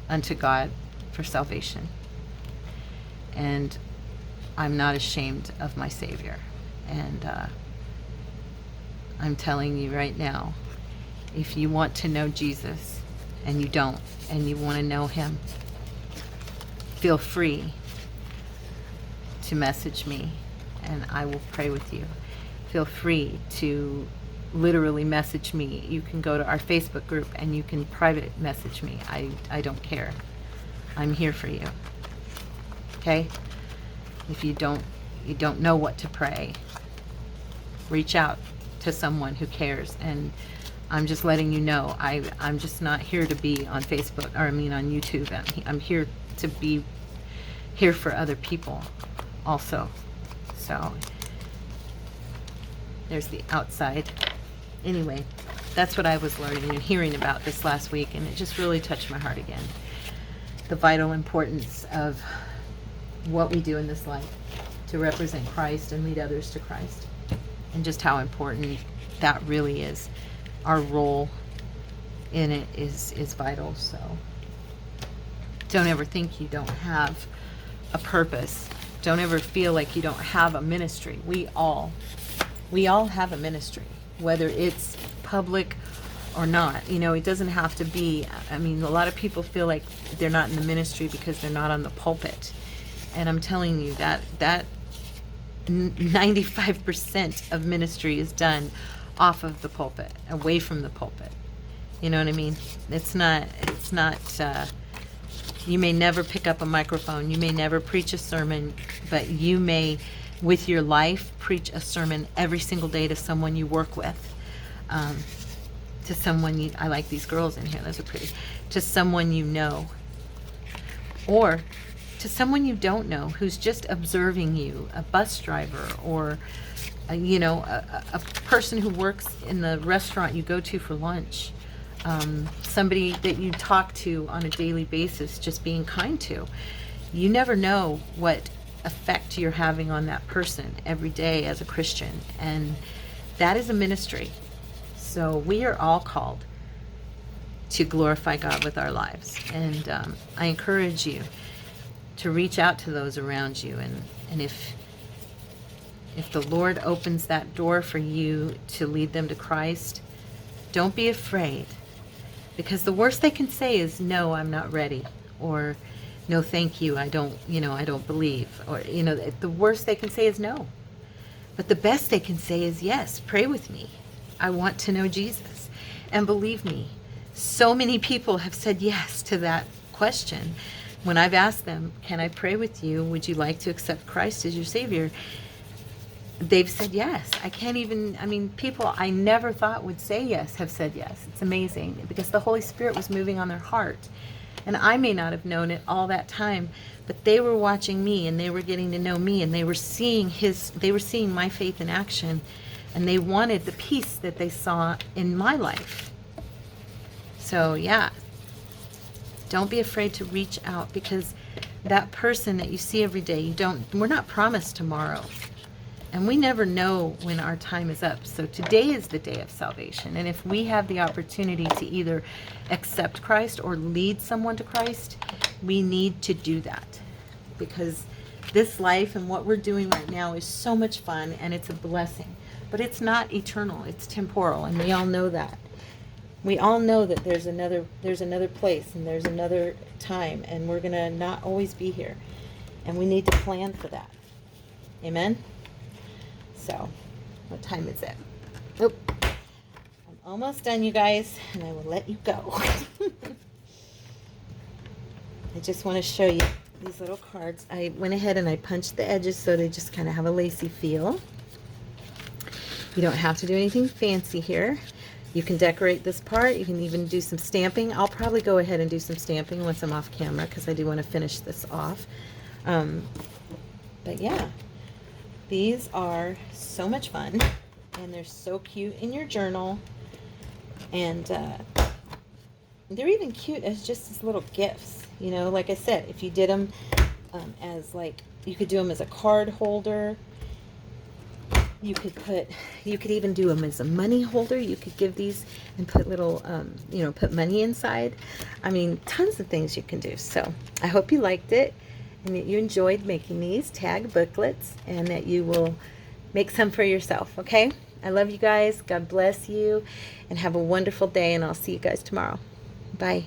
unto God for salvation. And I'm not ashamed of my Savior. And I'm telling you right now, if you want to know Jesus and you don't, and you want to know Him, feel free to message me and I will pray with you. Feel free to literally message me. You can go to our Facebook group and you can private message me. I don't care. I'm here for you. Okay? If you don't know what to pray, reach out to someone who cares. And I'm just letting you know, I'm just not here to be on Facebook, or on YouTube. I'm here to be here for other people also. So there's the outside. Anyway, that's what I was learning and hearing about this last week, and it just really touched my heart again. The vital importance of what we do in this life to represent Christ and lead others to Christ, and just how important that really is. Our role in it is vital. So don't ever think you don't have a purpose. Don't ever feel like you don't have a ministry. We all have a ministry, whether it's public or not. It doesn't have to be. A lot of people feel like they're not in the ministry because they're not on the pulpit. And I'm telling you that 95% of ministry is done off of the pulpit, away from the pulpit. You know what I mean? It's not, you may never pick up a microphone, you may never preach a sermon, but you may, with your life, preach a sermon every single day to someone you work with, to someone I like these girls in here, those are pretty, to someone you know, or to someone you don't know who's just observing you, a bus driver, or a person who works in the restaurant you go to for lunch, somebody that you talk to on a daily basis, just being kind to. You never know what effect you're having on that person every day as a Christian, and that is a ministry. So we are all called to glorify God with our lives, and I encourage you to reach out to those around you, and if the Lord opens that door for you to lead them to Christ, don't be afraid, because the worst they can say is, no, I'm not ready, or no, thank you, I don't believe, or the worst they can say is no. But the best they can say is, yes, pray with me. I want to know Jesus. And believe me, so many people have said yes to that question. When I've asked them, can I pray with you? Would you like to accept Christ as your Savior? They've said yes. People I never thought would say yes have said yes. It's amazing, because the Holy Spirit was moving on their heart. And I may not have known it all that time, but they were watching me, and they were getting to know me, and they were seeing my faith in action, and they wanted the peace that they saw in my life. So yeah, don't be afraid to reach out, because that person that you see every day, we're not promised tomorrow. And we never know when our time is up. So today is the day of salvation. And if we have the opportunity to either accept Christ or lead someone to Christ, we need to do that. Because this life and what we're doing right now is so much fun, and it's a blessing. But it's not eternal, it's temporal, and we all know that. We all know that there's another place, and there's another time, and we're going to not always be here. And we need to plan for that. Amen? So, what time is it? Oh, I'm almost done, you guys, and I will let you go. I just want to show you these little cards. I went ahead and I punched the edges so they just kind of have a lacy feel. You don't have to do anything fancy here. You can decorate this part. You can even do some stamping. I'll probably go ahead and do some stamping once I'm off camera because I do want to finish this off. But yeah, these are so much fun, and they're so cute in your journal. And they're even cute as just as little gifts. You know, like I said, if you did them as like, you could do them as a card holder. You could even do them as a money holder. You could give these and put little, you know, put money inside. I mean, tons of things you can do. So I hope you liked it and that you enjoyed making these tag booklets and that you will make some for yourself, okay? I love you guys. God bless you and have a wonderful day, and I'll see you guys tomorrow. Bye.